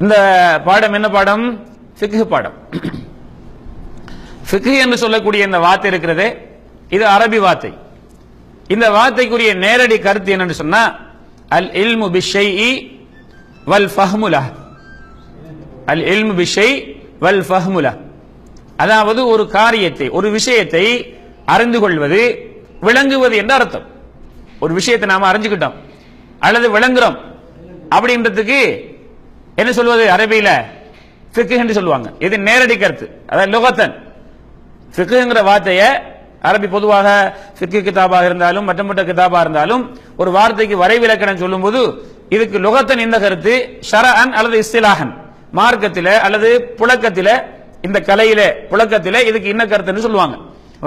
இந்த பாடம் என்ன பாடம்? ஃபிக்ஹ் பாடம். ஃபிக்ஹ் என்று சொல்லக்கூடிய இந்த வார்த்தை இருக்கிறதே, இது அரபி வார்த்தை. இந்த வார்த்தைக்குரிய நேரடி கருத்து என்னன்னு சொன்னா, அல் இல்மு பிஷ்ஷைஇ வல் ஃபஹ்மு லஹ். அல் இல்மு பிஷ்ஷை வல் ஃபஹ்மு லஹ், அதாவது ஒரு காரியத்தை, ஒரு விஷயத்தை அறிந்து கொள்வது, விளங்குவது என்ற அர்த்தம். ஒரு விஷயத்தை நாம அறிஞ்சுக்கிட்டோம் அல்லது விளங்குறோம் அப்படின்றதுக்கு என்ன சொல்வது? அரபியில ஃபிக்ஹ் என்று சொல்லுவாங்க. இது நேரடி கருத்து, அதாவது லுகத்தன். ஃபிக்ஹ்ங்கிற வார்த்தையை அரபி பொதுவாக ஃபிக்ஹ் கிதாபாக இருந்தாலும் மற்ற கிதாபா இருந்தாலும் ஒரு வார்த்தைக்கு வரைவிலக்கணம் சொல்லும்போது இதுக்கு லுகத்தன் இந்த கருத்து, ஷரஅன் அல்லது இஸ்திலாஹன் மார்க்கத்தில அல்லது புழக்கத்தில, இந்த கலையில புழக்கத்தில இதுக்கு என்ன கருத்துன்னு சொல்லுவாங்க.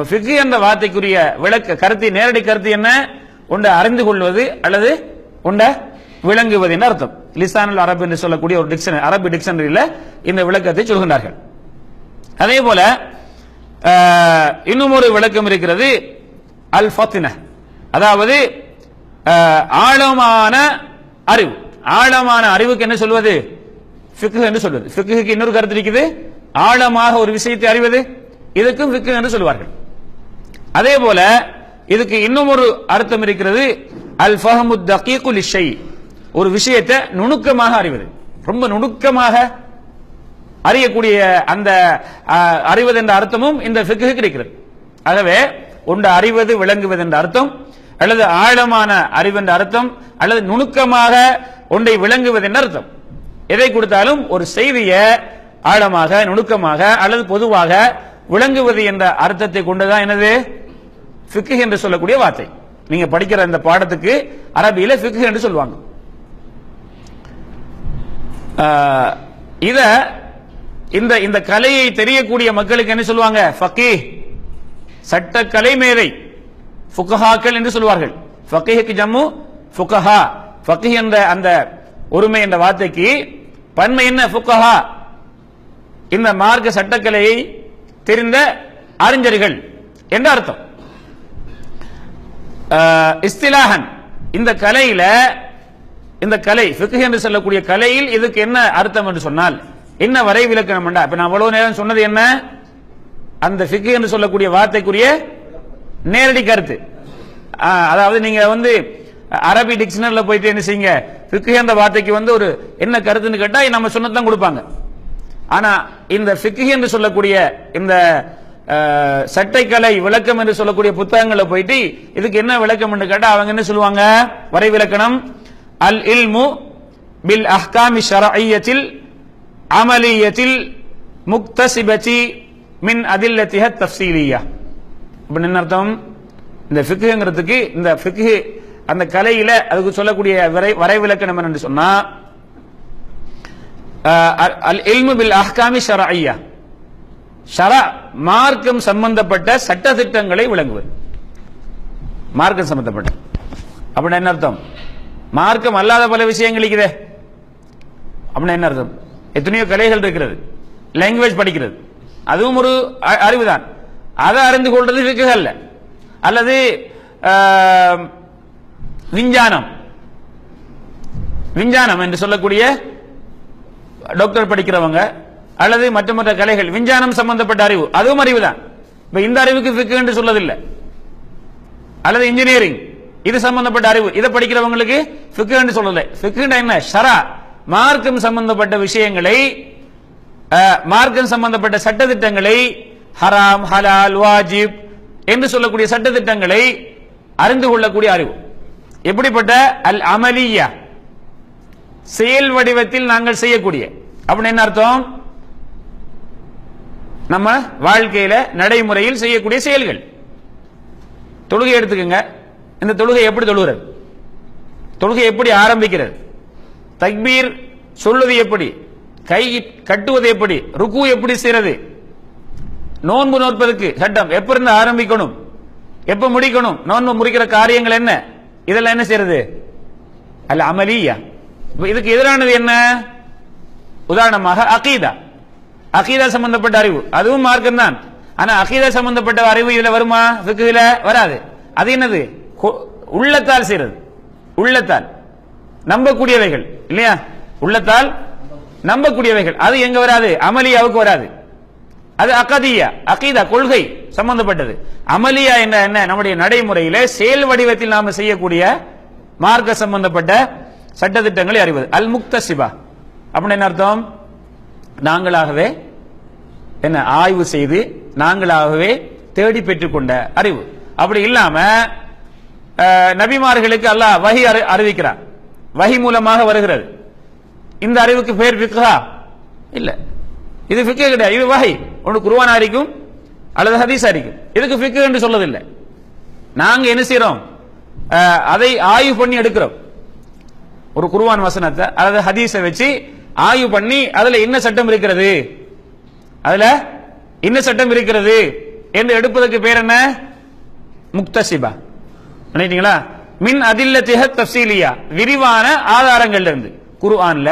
ஃபிக்ஹ் என்ற வார்த்தைக்குரிய விளக்க கருத்து, நேரடி கருத்து என்ன? ஒன்றை அறிந்து கொள்வது அல்லது ஒன்றை விளங்குவது என்று அர்த்தம். லிசானுல் அரபு என்று சொல்லக்கூடிய ஒரு டிக்ஷனரி, அரபி டிக்ஷனரியில இந்த விளக்கத்தை சொல்கின்றார்கள். அதே போல இன்னும் ஒரு விளக்கம் இருக்கிறது, அல் ஃபத்ன, அதாவது ஆழமான அறிவு. ஆழமான அறிவுக்கு என்ன சொல்வது? ஃபிக்ஹ் என்று சொல்வது. ஃபிக்ஹுக்கு இன்னொரு கருத்து இருக்குது, ஆழமாக ஒரு விஷயத்தை அறிவது, இதுக்கும் ஃபிக்ஹ் என்று சொல்வார்கள். அதே போல இதுக்கு இன்னும் ஒரு அர்த்தம் இருக்கிறது, அல் ஃபஹ்மு தகீகு லிஷை, ஒரு விஷயத்தை நுணுக்கமாக அறிவது, ரொம்ப நுணுக்கமாக அறியக்கூடிய அந்த அறிவது என்ற அர்த்தமும் இந்த ஃபிக்ஹ் கிடைக்கிறது. ஆகவே ஒன்று அறிவது, விளங்குவது என்ற அர்த்தம், அல்லது ஆழமான அறிவு என்ற அர்த்தம், அல்லது நுணுக்கமாக ஒன்றை விளங்குவது என்ற அர்த்தம். எதை கொடுத்தாலும் ஒரு செய்தியை ஆழமாக, நுணுக்கமாக அல்லது பொதுவாக விளங்குவது என்ற அர்த்தத்தை கொண்டுதான் என்னது ஃபிக்ஹ் என்று சொல்லக்கூடிய வார்த்தை. நீங்க படிக்கிற இந்த பாடத்துக்கு அரபியில ஃபிக்ஹ் என்று சொல்லுவாங்க. இத இந்த கலையை தெரியக்கூடிய மக்களுக்கு என்ன சொல்லுவாங்க? ஃபகீஹ், சட்டக்கலை மேதை, ஃபுகஹாக்கள் என்று சொல்வார்கள். ஃபகீஹுக்கு ஜம்மு ஃபுகஹா. ஃபகீஹ் என்ற அந்த ஒருமை என்ற வார்த்தைக்கு பன்மை என்ன? ஃபுகஹா. இந்த மார்க்க சட்டக்கலையை தெரிந்த அறிஞர்கள் என்ற அர்த்தம். இஸ்திலாஹன், இந்த கலையில, இந்த கலை ஃபிக்ஹ் என்று சொல்லக்கூடிய கலையில் இதுக்கு என்ன அர்த்தம் என்று சொன்னால், என்ன வரை விலக்கணம்? இப்ப நான் அவ்வளவு நேரம் சொன்னது என்ன? அந்த ஃபிக்ஹ் என்று சொல்லக்கூடிய வார்த்தைக்குரிய நேரடி கருத்து. அதாவது நீங்க அரபி டிக்ஷனரியில போயிட்டு என்ன செய்யுங்க, ஃபிக்ஹ் என்ற வார்த்தைக்கு ஒரு என்ன கருத்துன்னு கேட்டா நம்ம சொன்னதான் கொடுப்பாங்க. ஆனா இந்த ஃபிக்ஹ் என்று சொல்லக்கூடிய இந்த சட்டைக்கலை விளக்கம் என்று சொல்லக்கூடிய புத்தகங்களை போயிட்டு இதுக்கு என்ன விளக்கம் என்று கேட்டா அவங்க என்ன சொல்லுவாங்க? வரை விலக்கணம், அல் இல்மு பில் அஹ்காமி ஷரஇய்யத்தில் அமலியத்தில் முக்தசிபதி மின் அதில்லத்திஹ தஃசீலியா. அப்ப என்ன அர்த்தம்? இந்த ஃபிக்ஹ்ங்கிறதுக்கு, இந்த ஃபிக்ஹ் அந்த கலையில அதுக்கு சொல்லக்கூடிய வரை விலக்கணம் என்று சொன்னா, அல் இல்மு பில் அஹ்காமி ஷரஇய்யா, ஷரா மார்க்கம் சம்பந்தப்பட்ட சட்ட திட்டங்களை விளங்குவது. மார்க்கம் சம்பந்தப்பட்ட அப்படின்னா என்ன அர்த்தம்? மார்க்கம் அல்லாத பல விஷயங்கள் இருக்குதே, அப்படின்னா என்ன அர்த்தம்? எத்தனையோ கலைகள் இருக்கிறது, லாங்குவேஜ் படிக்கிறது, அதுவும் ஒரு அறிவுதான். அதை அறிந்து கொள்றது ஃபிக்ஹ் அல்ல. அல்லது விஞ்ஞானம் என்று சொல்லக்கூடிய டாக்டர் படிக்கிறவங்க அல்லது மற்ற கலைகள், விஞ்ஞானம் சம்பந்தப்பட்ட அறிவு, அதுவும் அறிவுதான். இப்ப இந்த அறிவுக்கு ஃபிக்ஹ் என்று சொல்லதில்லை. அல்லது இன்ஜினியரிங், இது சம்பந்தப்பட்ட அறிவு, இதை படிக்கிறவங்களுக்கு ஃபிக்ஹ் என்று சொல்லலை. ஃபிக்ஹ் என்ன? ஷரா, மார்க்கம் சம்பந்தப்பட்ட விஷயங்களை, மார்க்கம் சம்பந்தப்பட்ட சட்டத்திட்டங்களை, ஹராம், ஹலால், வாஜிப் என்று சொல்லக்கூடிய சட்டத்திட்டங்களை அறிந்து கொள்ளக்கூடிய அறிவு. எப்படிப்பட்ட? அல் அமலியா, செயல் வடிவத்தில் நாங்கள் செய்யக்கூடிய. அப்படின்னு என்ன அர்த்தம்? நம்ம வாழ்க்கையில நடைமுறையில் செய்யக்கூடிய செயல்கள். தொழுகை எடுத்துக்கங்க, இந்த தொழுகை எப்படி தொழுகிறது? தொழுகை எப்படி ஆரம்பிக்கிறது? தக்பீர் சொல்லுவது எப்படி? கை கட்டுவது எப்படி? ருக்கு எப்படி செய்யறது? நோன்பு நோற்பதற்கு சட்டம் எப்ப இருந்து ஆரம்பிக்கணும், எப்ப முடிக்கணும், நோன்பு முடிக்கிற காரியங்கள் என்ன, இதெல்லாம் என்ன செய்யறது? அல் அமலியா. இதுக்கு எதிரானது என்ன? உதாரணமாக அகீதா, அகீதா சம்பந்தப்பட்ட அறிவு, அதுவும் மார்க்கம் தான். ஆனா அகீதா சம்பந்தப்பட்ட அறிவு இதுல வருமா? ஃபிக்ஹ்ல வராது. அது என்னது? உள்ளத்தால் செய்யறது, உள்ளத்தால் நம்பக்கூடியவைகள் இல்லையா? உள்ளத்தால் நம்பக்கூடியவைகள், அது எங்க வராது? அமலியாவுக்கு வராது. அது அகதியா, அகீதா, கொள்கை சம்பந்தப்பட்டது. அமலியா என்ற என்ன? நம்முடைய நடைமுறையில செயல் வடிவத்தில் நாம செய்யக்கூடிய மார்க்க சம்பந்தப்பட்ட சட்டத்திட்டங்களை அறிவது. அல் முக்தசிபா அப்படின்னு என்ன அர்த்தம்? நாங்களாகவே என்ன ஆய்வு செய்து நாங்களாகவே தேடி பெற்றுக்கொண்ட அறிவு. அப்படி இல்லாம நபிமார்களுக்கு அல்லாஹ் வஹி அறிவிக்கிறார், வஹி மூலமாக வருகிறது. இந்த அறிவுக்கு பேர் ஃபிக்ஹா இல்ல, இது ஃபிக்ஹ் கிடையாது, இது வஹி. ஒன்று குர்ஆன் அறிக்கும் அல்லது ஹதீஸ் அறிக்கும், இதுக்கு ஃபிக்ஹ் என்று சொல்லதில்லை. நாங்க என்ன செய்யறோம்? அதை ஆய்வு பண்ணி எடுக்கிறோம். ஒரு குர்ஆன் வசனத்தை அல்லது ஹதீஸை வச்சு ஆய்வு பண்ணி அதுல என்ன சட்டம் இருக்கிறது, அதுல என்ன சட்டம் இருக்கிறது என்று எடுப்பதற்கு பேர் என்ன? முக்தசிபா. நினைட்டீங்களா? மின் அதில்லத்திஹ தஃசீலியா, விரிவான ஆதாரங்கள் இருந்து, குர்ஆன்ல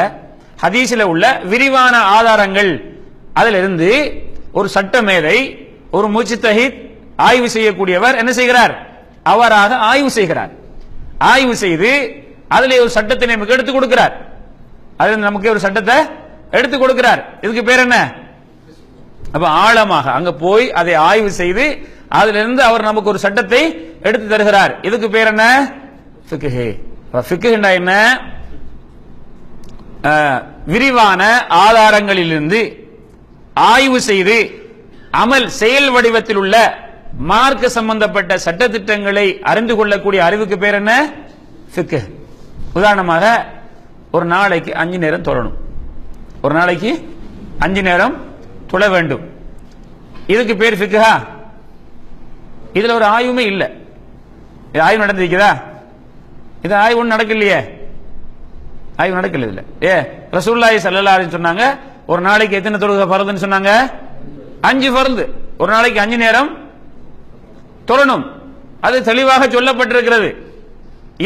ஹதீஸ்ல உள்ள விரிவான ஆதாரங்கள், அதுல இருந்து ஒரு சட்டமேதை, ஒரு முஜ்தஹித், ஆய்வு செய்யக்கூடியவர் என்ன செய்கிறார்? அவராக ஆய்வு செய்கிறார். ஆய்வு செய்து அதுல ஒரு சட்டத்தை நமக்கு எடுத்து கொடுக்கிறார். அதுல நமக்கு ஒரு சட்டத்தை எடுத்து கொடுக்கிறார். இதுக்கு பேர் என்ன? அப்ப ஆழமாக அங்க போய் அதை ஆய்வு செய்து அதுல இருந்து அவர் நமக்கு ஒரு சட்டத்தை எடுத்து தருகிறார். இதுக்கு பேர் என்ன? ஃபிக்ஹ். ஃபிக்ஹ் என்ன? விரிவான ஆதாரங்களிலிருந்து ஆய்வு செய்து அமல் செயல் வடிவத்தில் உள்ள மார்க்க சம்பந்தப்பட்ட சட்டத்திட்டங்களை அறிந்து கொள்ளக்கூடிய அறிவுக்கு பேர் என்ன? ஃபிக்ஹ். உதாரணமாக ஒரு நாளைக்கு 5 நேரம் தொழணும், ஒரு நாளைக்கு 5 நேரம் தொழ வேண்டும், இதுக்கு பேர் ஃபிக்ஹா? இதுல ஒரு ஆய்வுமே இல்ல. இது ஆய்வு நடந்திருக்குதா? இது ஆய்வு ஒன்றும் நடக்கலையே, ஆய்வு நடக்கல இதுல. ரசூலுல்லாஹி ஸல்லல்லாஹு அலைஹி வஸல்லம் சொன்னாங்க ஒரு நாளைக்கு எத்தனை தொழுகை ஃபர்துன்னு சொன்னாங்க? 5 ஃபர்து, ஒரு நாளைக்கு 5 நேரம் தொழணும், அது தெளிவாக சொல்லப்பட்டிருக்கிறது.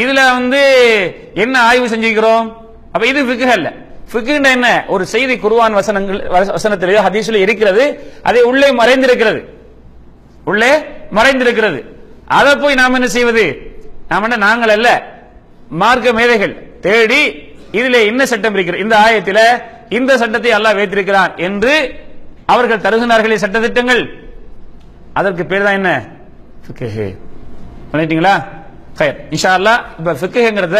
இதுல என்ன ஆய்வு செஞ்சுக்கிறோம்? அப்ப இது ஃபிக்ஹ் அல்ல. ஃபிக்ஹ் என்ன? ஒரு செய்தி குர்ஆன் வசனத்திலேயோ ஹதீஸ்ல இருக்கிறது, அதை உள்ளே மறைந்திருக்கிறது, உள்ளே மறைந்திருக்கிறது. அதை போய் நாம் என்ன செய்வது? நாங்கள் அல்ல, மார்க்க மேதைகள் தேடி இதுல என்ன சட்டம் இருக்கிறது, இந்த ஆயத்தில இந்த சட்டத்தை அல்லாஹ் வைத்திருக்கிறான் என்று அவர்கள் தருகிறார்களே சட்டத்திட்டங்கள், அதற்கு பேர் தான் என்ன? ஃபிக்ஹ். பண்ணிட்டீங்களா? خير இன்ஷா அல்லாஹ். இப்ப ஃபிக்ஹ்ங்கறத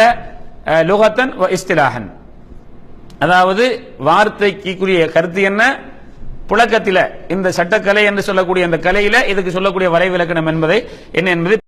லுகத்தன் வ இஸ்திலாஹன், அதாவது வார்த்தைக்குரிய கருத்து என்ன, புழக்கத்தில இந்த சட்டக்கலை என்று சொல்லக்கூடிய அந்த கலையில இதுக்கு சொல்லக்கூடிய வரைவிலக்கணம் என்பதை என்ன என்பது